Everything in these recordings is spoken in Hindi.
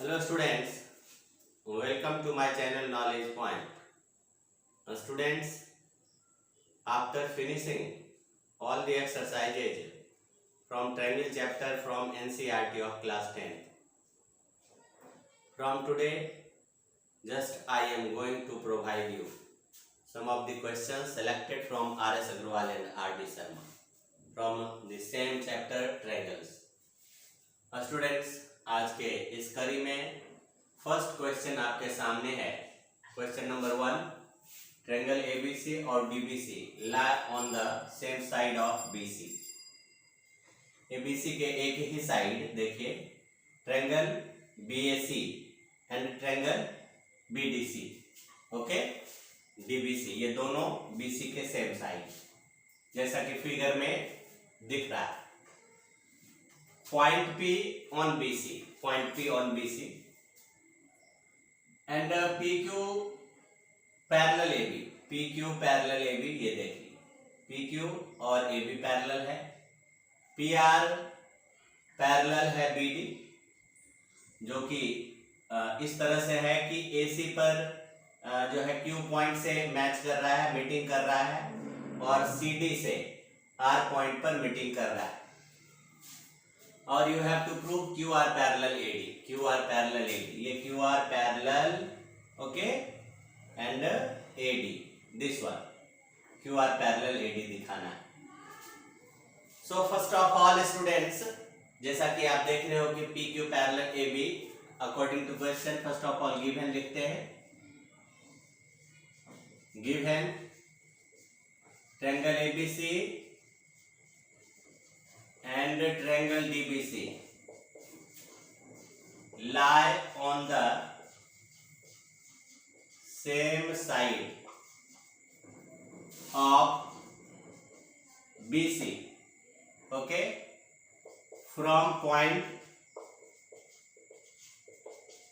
Hello students, welcome to my channel Knowledge Point. Students, after finishing all the exercises from triangle chapter from NCERT of class 10, from today just I am going to provide you some of the questions selected from R.S. Agrawal and R.D. Sharma from the same chapter triangles. Students, आज के इस कड़ी में फर्स्ट क्वेश्चन आपके सामने है। क्वेश्चन नंबर 1, ट्रायंगल एबीसी और DBC lie on the same side of BC. ABC के एक ही साइड देखिए, triangle BAC and triangle BDC, okay, DBC, ये दोनों बीसी के सेम साइड, जैसा कि फिगर में दिख रहा है। Point P on BC, point P on BC, and PQ parallel AB, PQ parallel AB, ये देखिए PQ और AB पैरेलल है। PR पैरेलल है BD, जो कि इस तरह से है कि AC पर जो है Q पॉइंट से मैच कर रहा है, मीटिंग कर रहा है, और CD से R पॉइंट पर मीटिंग कर रहा है। और you have to prove Q R parallel AD, Q R parallel AD, ये Q R parallel, okay, and AD, this one Q R parallel AD दिखाना है। So first of all students, जैसा कि आप देख रहे हो कि P Q parallel A B according to question, first of all given लिखते हैं। Given triangle ABC and triangle DBC lie on the same side of BC, okay, from point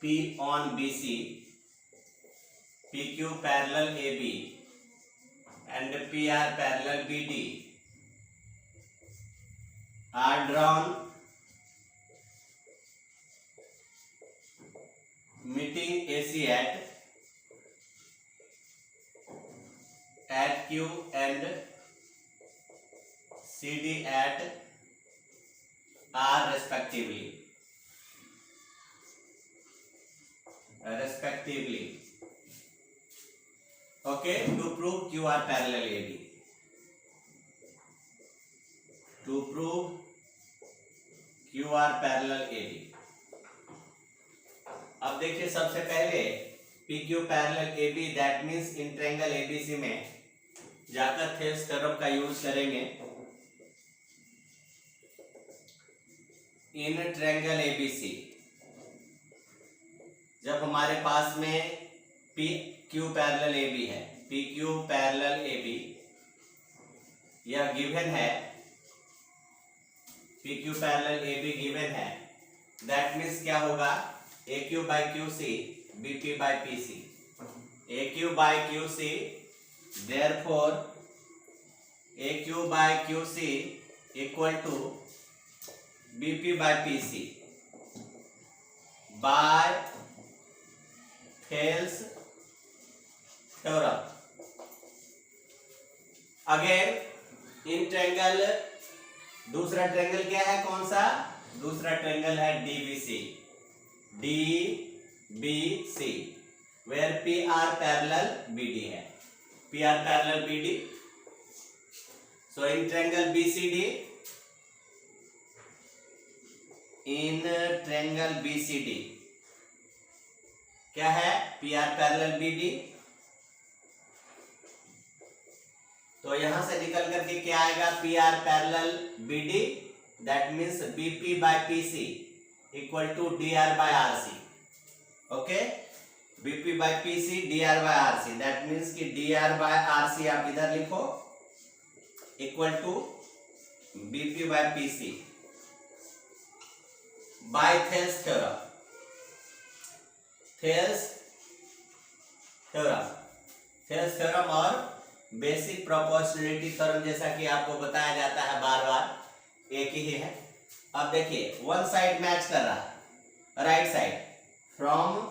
P on BC, PQ parallel AB and PR parallel BD are drawn meeting AC at Q and CD at R respectively, okay, to prove QR parallel AD, to prove QR parallel AD। अब देखिए, सबसे पहले PQ parallel AB, that means in triangle ABC में जाकर थेल्स थ्योरम का यूज करेंगे। इन ट्रायंगल ABC जब हमारे पास में PQ parallel AB है, PQ parallel AB यह गिवन है, PQ पैरेलल AB गिवन है, दैट मीन्स क्या होगा, AQ by QC BP by PC, AQ by QC, therefore AQ by QC equal to BP by PC by Thales theorem. Again in triangle, दूसरा ट्रायंगल क्या है, कौन सा, दूसरा ट्रायंगल है DBC, DBC where PR parallel BD है, PR parallel BD। So in triangle BCD, in triangle BCD क्या है, PR पैरेलल BD। तो यहां से निकल करके क्या आएगा, PR parallel BD, that means BP by PC equal to DR by RC, okay, BP by PC DR by RC, that means कि DR बाय RC आप इधर लिखो equal to BP by PC by Thales theorem, Thales theorem और बेसिक प्रोपोर्शनलिटी थ्योरम, जैसा कि आपको बताया जाता है बार बार, एक ही है। अब देखिए, वन साइड मैच कर रहा है, right side from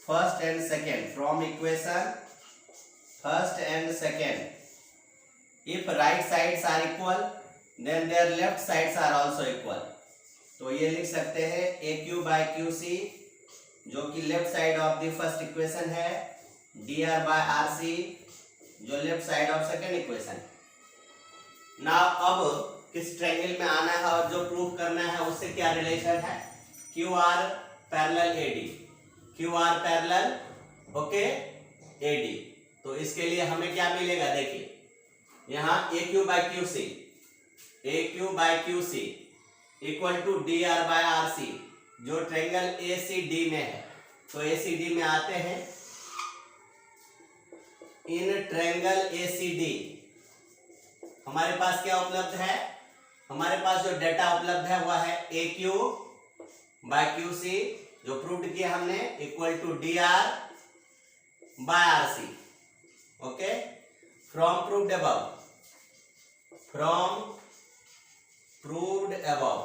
first and second, from equation first and second, if right sides are equal then their left sides are also equal. तो ये लिख सकते हैं A Q by Q C जो कि left side of the first equation है, D R by R C जो left side of second equation. ना अब किस ट्रायंगल में आना है और जो प्रूव करना है उससे क्या रिलेशन है, Q R parallel A D, Q R parallel okay A D. तो इसके लिए हमें क्या मिलेगा, देखिए यहाँ A Q by Q C, A Q by Q C equal to D R by R C जो ट्रायंगल ए सी डी में है। तो ए सी डी में आते हैं, in triangle A C D हमारे पास क्या उपलब्ध है, हमारे पास जो डेटा उपलब्ध है वह है A Q by Q C जो प्रूव किया हमने equal to D R by R C. Okay, from proved above, from proved above,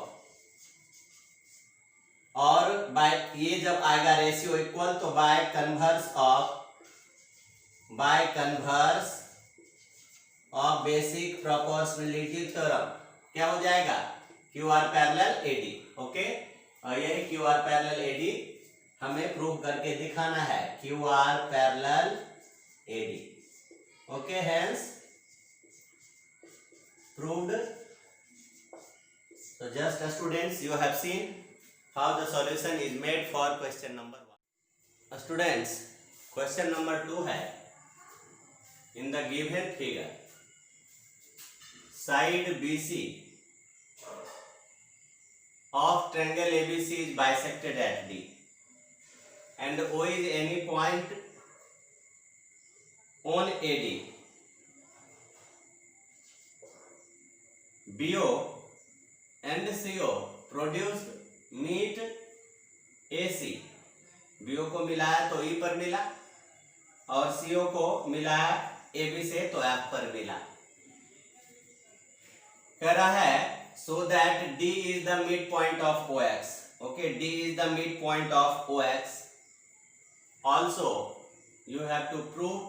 और बाय ये जब आएगा रेशियो इक्वल तो by converse of basic proportionality theorem क्या हो जाएगा, Q R parallel A D. Okay, और यही Q R parallel A D हमें प्रूव करके दिखाना है, Q R parallel A D. Okay, hence proved. So just students, you have seen how the solution is made for question number 1. Students, question number 2 है, in the given figure side BC of triangle ABC is bisected at D and O is any point on AD. BO and CO produced meet AC, BO को मिलाया तो E पर मिला और CO को मिलाया AB से तो F पर मिला। कह रहा है so that D is the midpoint of OX. Okay, D is the midpoint of OX. Also you have to prove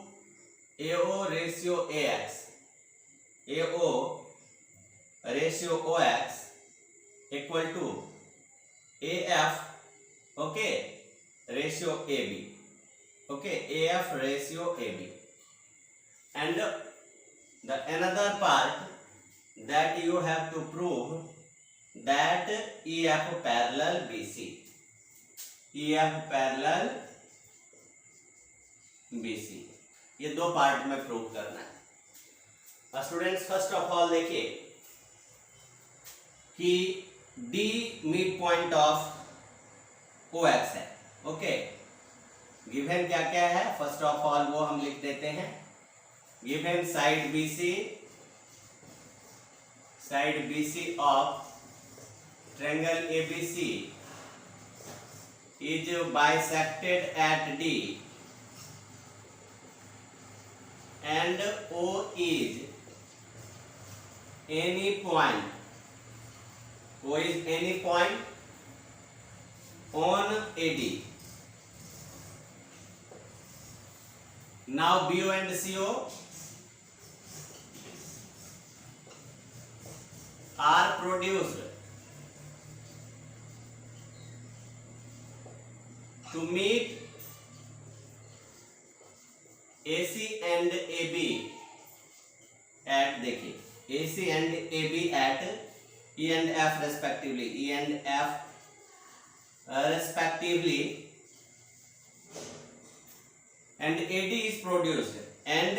AO ratio AX, AO ratio OX equal to AF, okay, ratio AB, okay, AF ratio AB. And the another part that you have to prove that EF parallel BC, EF parallel BC, ये दो पार्ट में प्रूव करना है। स्टूडेंट्स, फर्स्ट ऑफ ऑल देखिए कि D mid point of OX है। ओके, गिवन क्या क्या है, फर्स्ट ऑफ ऑल वो हम लिख देते हैं। Given side BC of triangle ABC is bisected at D and O is any point, O is any point on AD. Now BO and CO are produced to meet AC and AB at, देखिए AC and AB at E and F respectively, E and F respectively, and AD is produced, and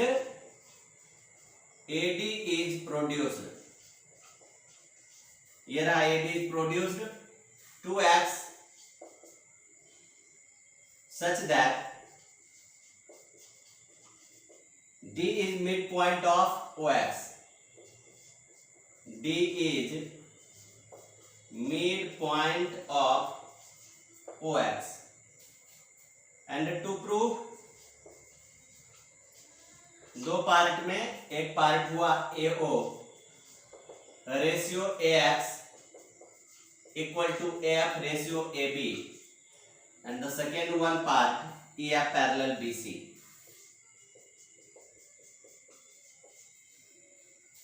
AD is produced, here AD is produced 2x such that D is midpoint of OX, D is midpoint of OX, and to prove दो पार्ट में, एक पार्ट हुआ AO ratio AX equal to AF ratio AB, and the second one part EF parallel BC.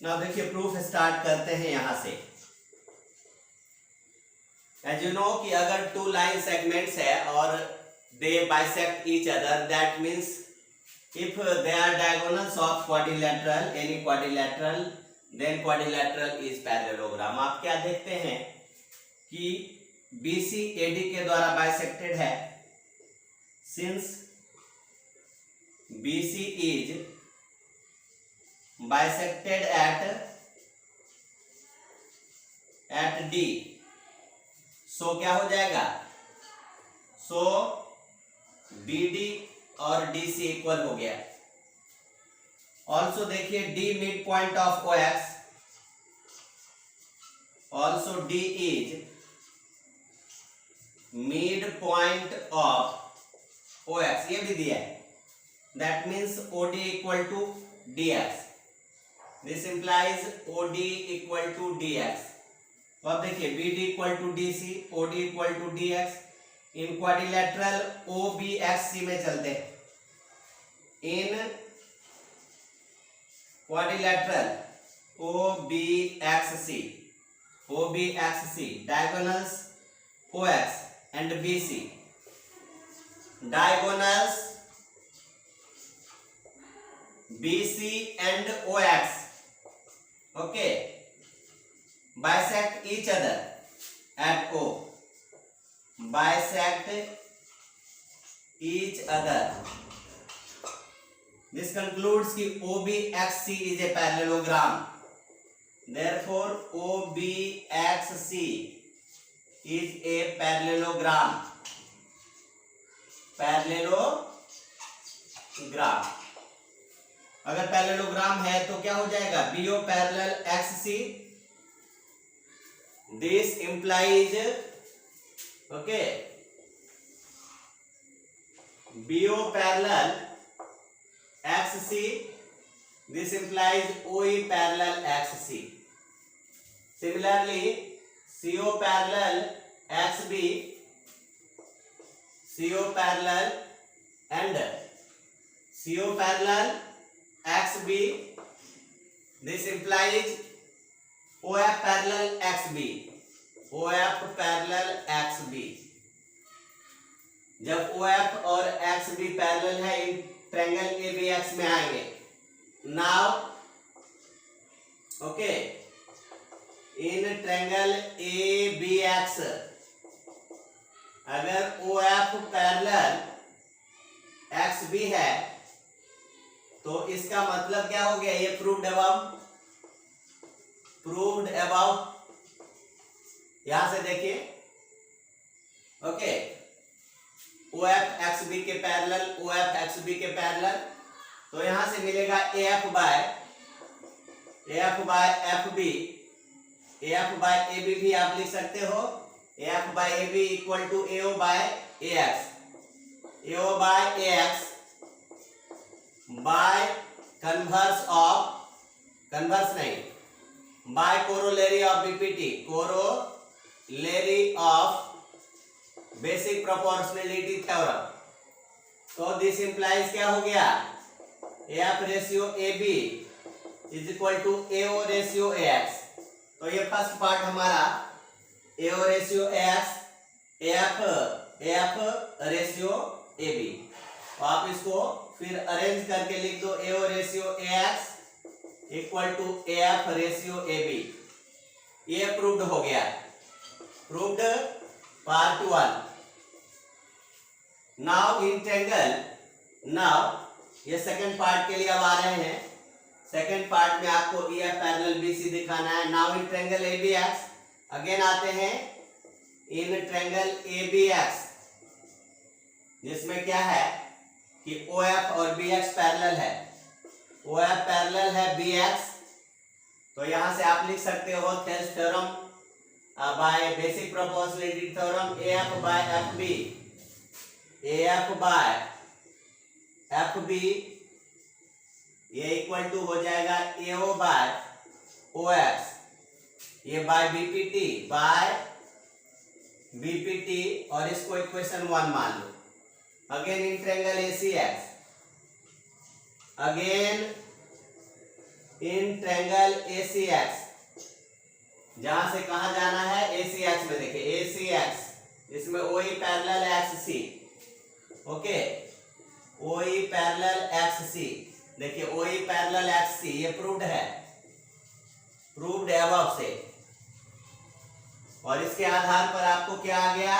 now देखिए प्रूफ स्टार्ट करते हैं यहां से. एज यू नो कि अगर टू लाइन सेगमेंट्स है और they bisect each other, that means if they are diagonals of quadrilateral, any quadrilateral, then quadrilateral is parallelogram. आप क्या देखते हैं कि BC AD के द्वारा बाइसेक्टेड है. since BC is bisected at D, so क्या हो जाएगा, so BD और DC इक्वल हो गया. ऑल्सो देखिए D mid point of OX, also D is mid point of OX, ये भी दिया है. That means OD equal to DX. This implies OD equal to DX. तो अब देखिए BD equal to DC, OD equal to DX. In quadrilateral OBXC में चलते हैं. In quadrilateral OBXC diagonals OX and BC, diagonals BC and OX, okay, bisect each other at O, bisect each other. This concludes कि OBXC is a parallelogram. Therefore OBXC is a parallelogram. अगर पैरेललोग्राम है तो क्या हो जाएगा, BO parallel XC. This implies, okay, BO parallel XC. This implies OE parallel XC. Similarly, CO parallel XB, CO parallel and CO parallel XB. This implies OF parallel XB, OF parallel XB. जब OF और XB पैरेलल है, इन ट्रायंगल ABX में आएंगे. Now okay, in triangle ABX अगर OF पैरेलल XB है तो इसका मतलब क्या हो गया, ये प्रूव्ड अबाउट. यहां से देखिए, ओके, OF XB के पैरेलल, OF XB के पैरेलल, तो यहां से मिलेगा AF by FB. AF by AB भी आप लिख सकते हो. AF by AB equal to AO by AX. AO by AX बाय बाय कोरोलरी ऑफ BPT, corollary of basic proportionality theorem. तो दिस इंप्लाइज क्या हो गया, AF ratio AB is equal to AO ratio AX. तो ये फर्स्ट पार्ट हमारा AO ratio AX, AF ratio AB. तो आप इसको फिर अरेंज करके लिख दो, AO ratio AX equal to AF ratio AB. ये प्रूव्ड हो गया. Proved part 1. Now in triangle, now ये सेकंड पार्ट के लिए अब आ रहे हैं. सेकंड पार्ट में आपको EF पैरेलल BC दिखाना है. Now in triangle ABX again आते हैं. इन ट्रायंगल ABX जिसमें क्या है कि OF और BX पैरेलल है. OF पैरेलल है BX, तो यहां से आप लिख सकते हो Thales theorem by basic proportionality theorem, AF by FB, AF by FB ये इक्वल टू हो जाएगा AO बाय OX, ये बाय BPT बाय बीपीटी और इसको इक्वेशन 1 मान लो। Again in triangle ACX, again in triangle ACX, जहां से कहां जाना है, एसीएक्स में। देखिए एसीएक्स, इसमें ओई पैरेलल एक्ससी, ओके, ओई पैरेलल एक्ससी। देखिए ओई पैरेलल एक्ससी ये प्रूव्ड है, प्रूव्ड है अबव से। और इसके आधार पर आपको क्या आ गया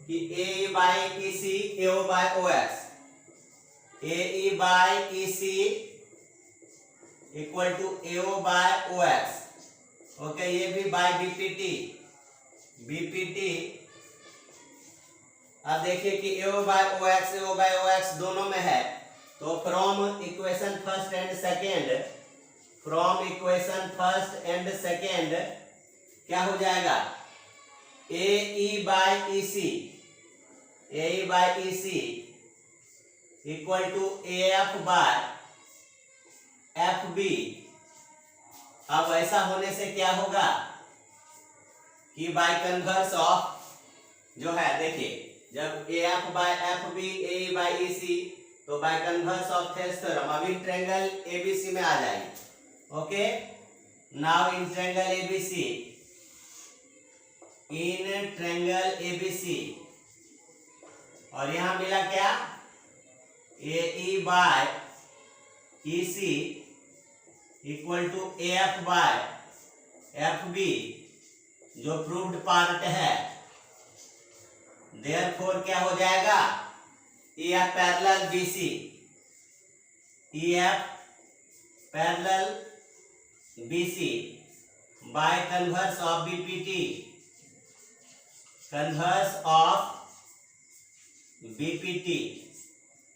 कि A by E C AO by O X, A by E C equal to AO by O X, okay. ये भी बाय बीपीटी, बीपीटी। अब देखिए कि एओ बाय ओ एक्स दोनों में है, तो from equation first and second, from equation first and second क्या हो जाएगा, A E by E C, A E by E C equal to A F by F B. अब ऐसा होने से क्या होगा कि बाय कन्वर्स ऑफ जो है, देखिए जब A F by F B A by E C, तो by converse of Thales theorem अब इन ट्रायंगल एबीसी में आ जाएगी, okay. Now in triangle ABC, in triangle ABC, और यहां मिला क्या, A E by E C equal to A F by F B, जो प्रूव्ड पार्ट है। देयरफॉर क्या हो जाएगा, E F parallel B C, E F parallel B C by converse of BPT, converse of BPT,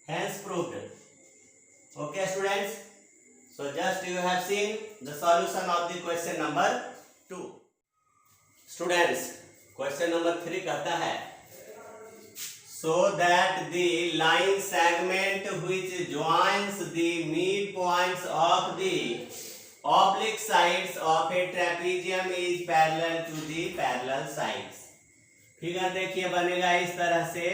hence proved. Okay students, so just you have seen the solution of the question number 2. Students, question number 3 कहता है, so that the line segment which joins the midpoints of the oblique sides of a trapezium is parallel to the parallel sides. Figure देखिए बनेगा इस तरह से,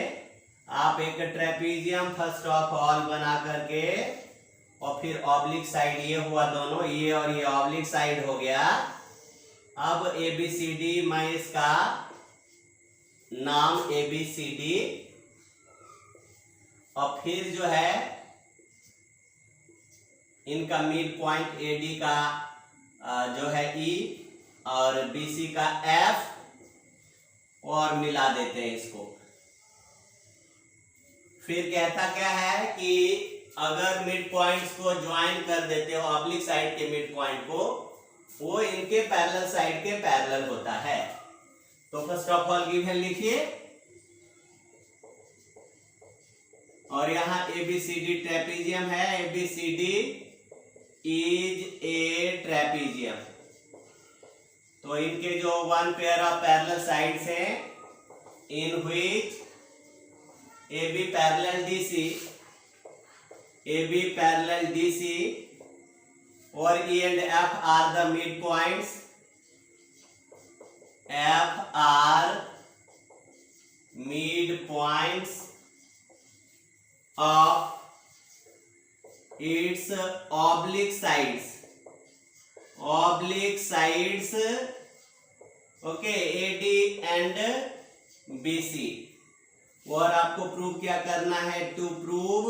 आप एक ट्रेपीजियम फर्स्ट ऑफ ऑल बना करके और फिर ऑब्लिक साइड, ये हुआ दोनों, ये और ये ऑब्लिक साइड हो गया। अब ABCD, मैं इसका नाम ABCD, और फिर जो है इनका मिड पॉइंट AD का जो है E और BC का F, और मिला देते हैं इसको। फिर कहता क्या है कि अगर मिड पॉइंट्स को ज्वाइन कर देते हो ऑब्लिक साइड के मिड पॉइंट को, वो इनके पैरेलल साइड के पैरेलल होता है। तो फर्स्ट ऑफ ऑल गिवन लिखिए, और यहां ABCD ट्रेपीजियम है, ABCD इज ए ट्रेपीजियम। तो इनके जो one pair of parallel sides हैं, in which AB parallel DC, AB parallel DC और E and F are the midpoints, F are midpoints of its oblique sides, oblique sides, okay, AD and BC। और आपको प्रूव क्या करना है, टू प्रूव,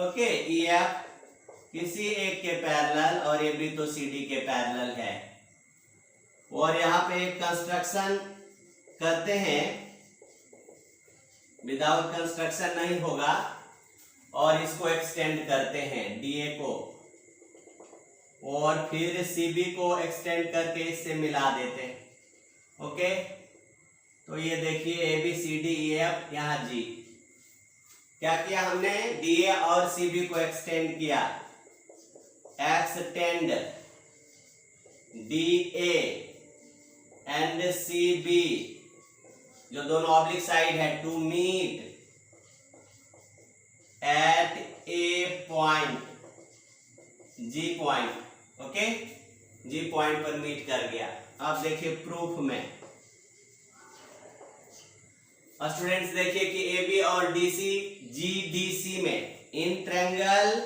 ओके, EF किसी एक के पैरेलल और AB तो CD के पैरेलल है। और यहाँ पे एक कंस्ट्रक्शन करते हैं, विदाउट कंस्ट्रक्शन नहीं होगा, और इसको एक्सटेंड करते हैं DA को, और फिर CB को एक्सटेंड करके इससे मिला देते हैं, ओके। तो ये देखिए ABCDEF, यहाँ G, क्या किया हमने, DA और CB को एक्सटेंड किया, एक्सटेंड DA एंड CB, जो दोनों ऑब्लिक साइड है, to meet at a point, G point, okay, G point पर मीट कर गया। अब देखिए प्रूफ में, स्टूडेंट्स देखिए कि ए बी और D C G D C में, in triangle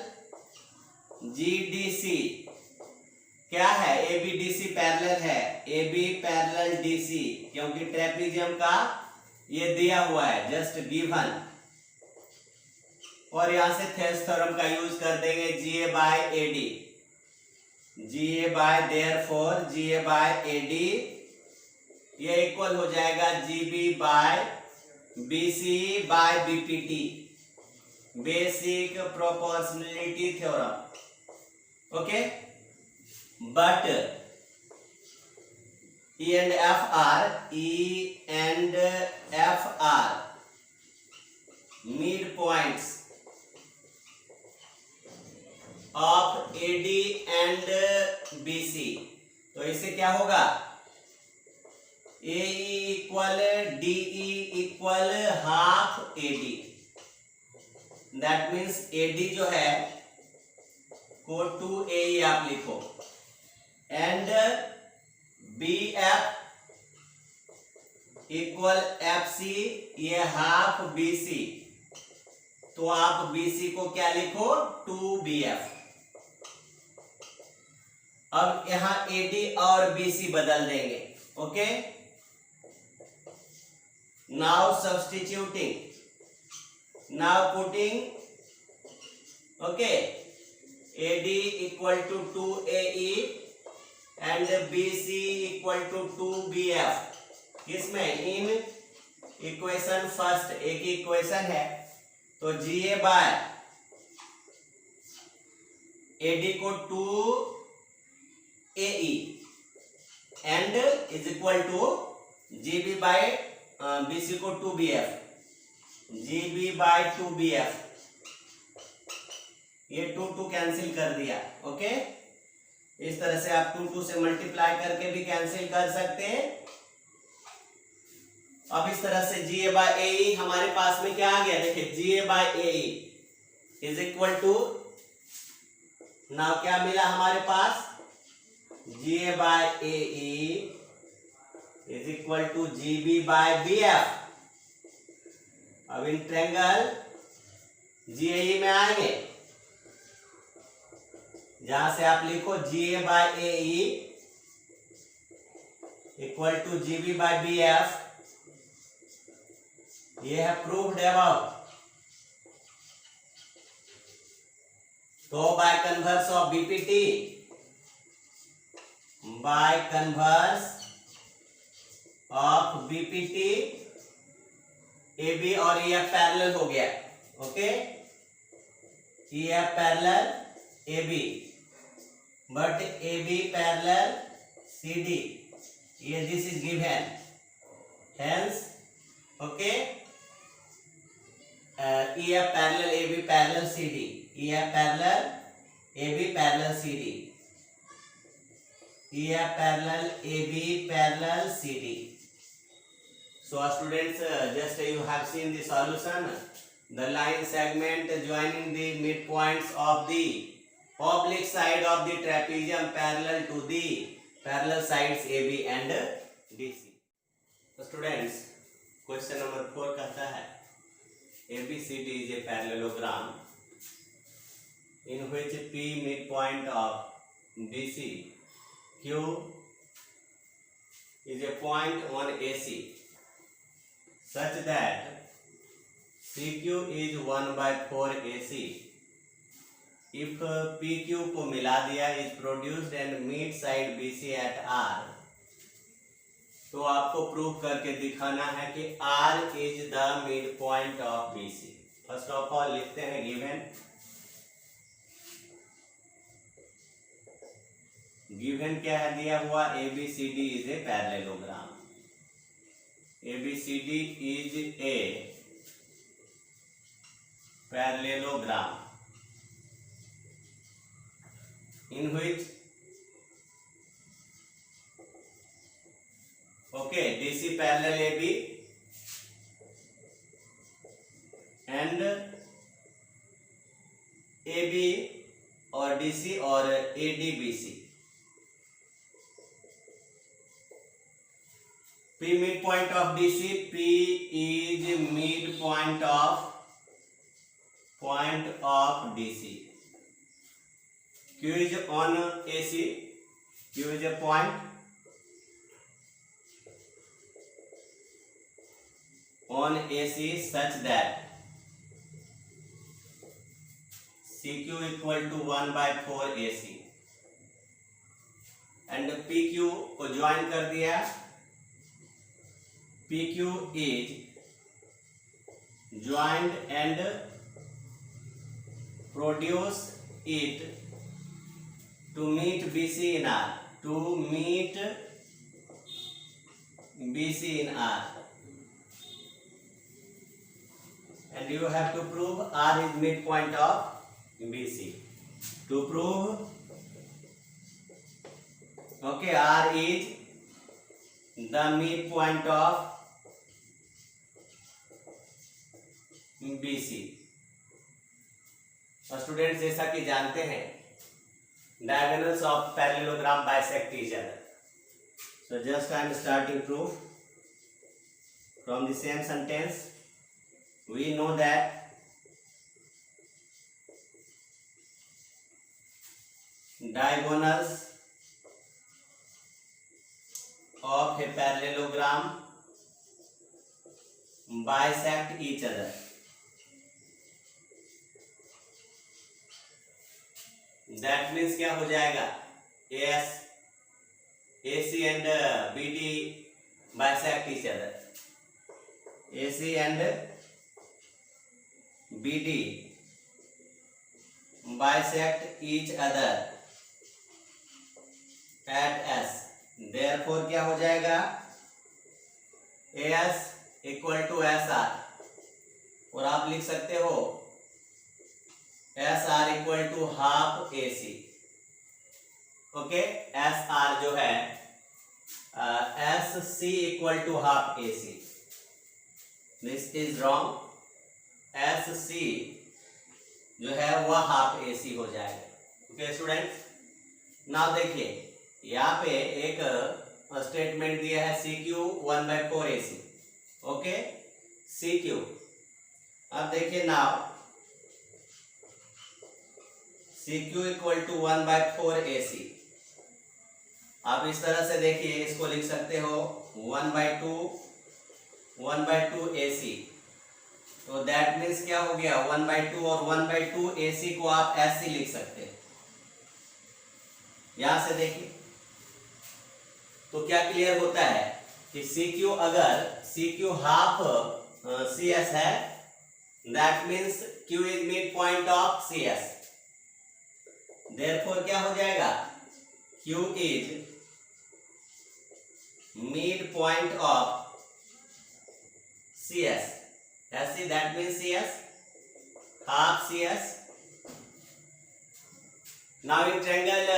G D C क्या है, A B D C parallel है, A B parallel D C, क्योंकि ट्रेपीजियम का ये दिया हुआ है, जस्ट गिवन। और यहां से थेल्स थ्योरम का यूज कर देंगे, G A by A D, G A by therefore G A by A D ये इक्वल हो जाएगा G B by B C by B P T, basic proportionality theorem. Okay, but E and F are midpoints of AD and BC। तो इससे क्या होगा, AE equal DE equal half AD। That means AD जो है को 2AE आप लिखो, एंड BF इक्वल FC, ये हाफ BC, तो आप BC को क्या लिखो, 2BF। अब यहां AD और BC बदल देंगे। Okay, now substituting, now putting, okay, AD equal to 2AE and BC equal to 2BF। इसमें इन इक्वेशन फर्स्ट, एक ही इक्वेशन है, तो GA बाय AD को 2AE and is equal to GB by BC को 2BF, GB बाय 2BF, ये 2 कैंसिल कर दिया। ओके, इस तरह से आप 2 से मल्टीप्लाई करके भी कैंसिल कर सकते हैं। अब इस तरह से GA बाय AE हमारे पास में क्या आ गया, देखिए GA by AE is equal to, now क्या मिला हमारे पास, GA by AE is equal to GB by BF। अब इन ट्रायंगल GAE में आएंगे, जहां से आप लिखो GA by AE equal to GB by BF, ये है प्रूव्ड अबव। तो by converse of BPT, by converse of BPT AB और EF पैरेलल हो गया। Okay, EF parallel AB, but AB parallel CD, ये this is given, hence okay, EF parallel AB parallel CD, EF parallel AB parallel CD, EF parallel AB parallel CD। So students, just you have seen the solution, the line segment joining the midpoints of the oblique side of the trapezium parallel to the parallel sides AB and DC। So students, question number 4 कहता है, ABCD is a parallelogram in which P midpoint of BC, Q is a point on AC such that CQ is 1/4 AC if PQ को मिला दिया is produced and mid side BC at R। तो आपको प्रूव करके दिखाना है कि R is the midpoint of BC। First of all लिखते हैं गिवन क्या है दिया हुआ, ABCD is a parallelogram, ABCD is a parallelogram in which DC parallel AB and AB और DC और AD BC, P midpoint of DC. P is midpoint of DC. Q is on AC. Q is a point on AC such that CQ equal to 1/4 AC. And PQ को ज्वाइन कर दिया. PQ is joined and produce it to meet BC in R. To meet BC in R. And you have to prove R is midpoint of BC. To prove, okay, R is the midpoint of BC. और स्टूडेंट्स जैसा कि जानते हैं, diagonals of parallelogram bisect each other. So just I am starting proof from the same sentence. We know that diagonals of a parallelogram bisect each other. That means क्या हो जाएगा? AC and BD bisect each other. AC and BD bisect each other at S. Therefore क्या हो जाएगा? AS equal to SR. और आप लिख सकते हो SR equal to half AC. Okay, SR जो है SC equal to half AC. This is wrong. SC जो है वह हाफ AC हो जाएगा. ओके स्टूडेंट्स, नाउ देखिए यहाँ पे एक स्टेटमेंट दिया है CQ 1/4 AC. Okay, CQ. अब देखिए now CQ equal to 1/4 AC. आप इस तरह से देखिए, इसको लिख सकते हो 1/2 AC. तो दैट मीन्स क्या हो गया? 1/2 और 1/2 AC को आप SC लिख सकते हैं. यहां से देखिए तो क्या क्लियर होता है कि CQ, अगर CQ हाफ CS है, that means Q is mid point of CS. Therefore क्या हो जाएगा? Q is mid point of CS. SC, that means CS, half CS. Now in triangle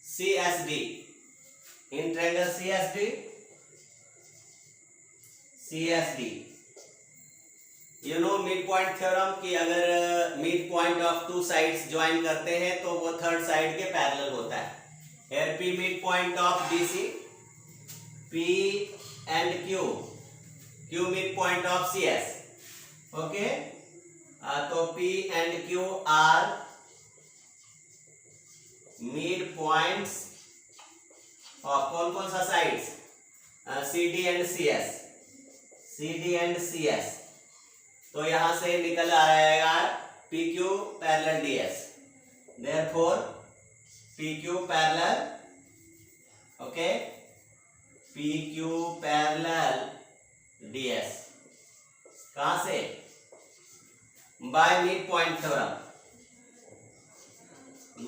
CSD, you know mid point theorem कि अगर mid point of two sides join करते हैं तो वो थर्ड साइड के पैरेलल होता है. Here P mid point of BC, P and Q mid point of CS. Okay, तो P and Q are mid points of कौन कौन सा साइड्स? CD and CS. तो यहां से निकल आएगा PQ parallel DS. Therefore PQ parallel, okay, PQ parallel DS. कहां से? By mid point theorem.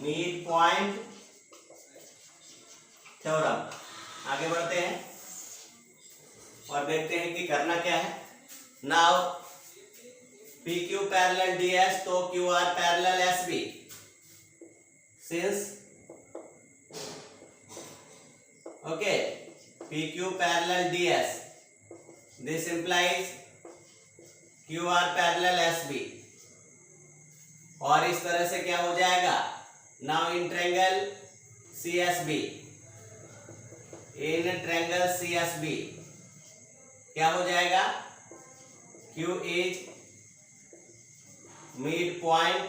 Mid point theorem. आगे बढ़ते हैं और देखते हैं कि करना क्या है. नाउ PQ पैरेलल DS, तो QR parallel SB. Since okay PQ parallel DS, this implies QR parallel SB. और इस तरह से क्या हो जाएगा? Now in triangle CSB, in triangle CSB क्या हो जाएगा? Q is mid point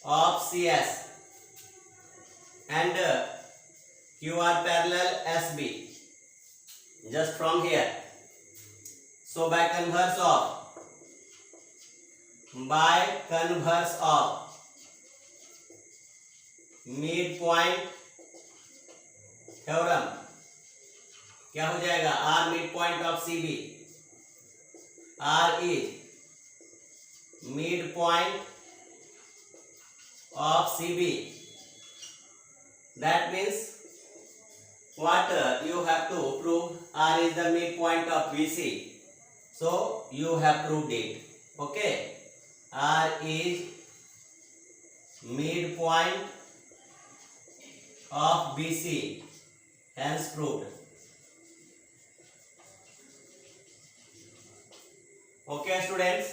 of CS and Q are parallel SB just from here. So by converse of midpoint theorem क्या हो जाएगा? R midpoint of CB, R is midpoint of CB. That means what you have to prove? R is the midpoint of BC. So you have proved it. Okay. R is midpoint of BC. Hence proved. Okay students.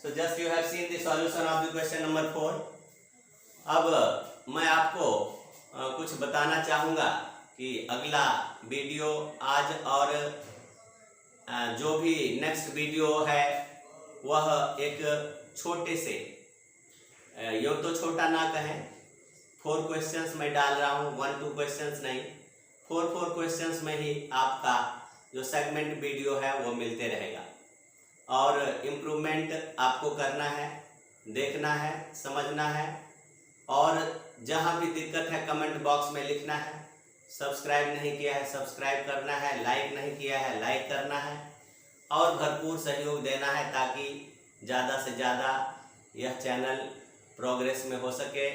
So just you have seen the solution of the question number 4. अब मैं आपको कुछ बताना चाहूँगा कि अगला वीडियो आज और जो भी नेक्स्ट वीडियो है वह एक छोटे से, यो तो छोटा ना कहें, 4 क्वेश्चंस मैं डाल रहा हूँ, 1-2 क्वेश्चंस नहीं, 4 क्वेश्चंस में ही आपका जो सेगमेंट वीडियो है वो मिलते रहेगा। और इम्प्रूवमेंट आपको करना है, देखना है, समझना है, और जहाँ भी दिक्कत है कमेंट बॉक्स में लिखना है। सब्सक्राइब नहीं किया है सब्सक्राइब करना है, लाइक नहीं किया है लाइक करना है, और भरपूर सहयोग देना है ताकि ज़्यादा से ज़्यादा यह चैनल प्रोग्रेस में हो सके,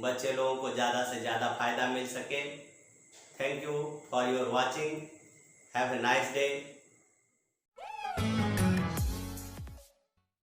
बच्चे लोगों को ज़्यादा से ज़्यादा फ़ायदा मिल सके। Thank you for your watching. Have a nice day.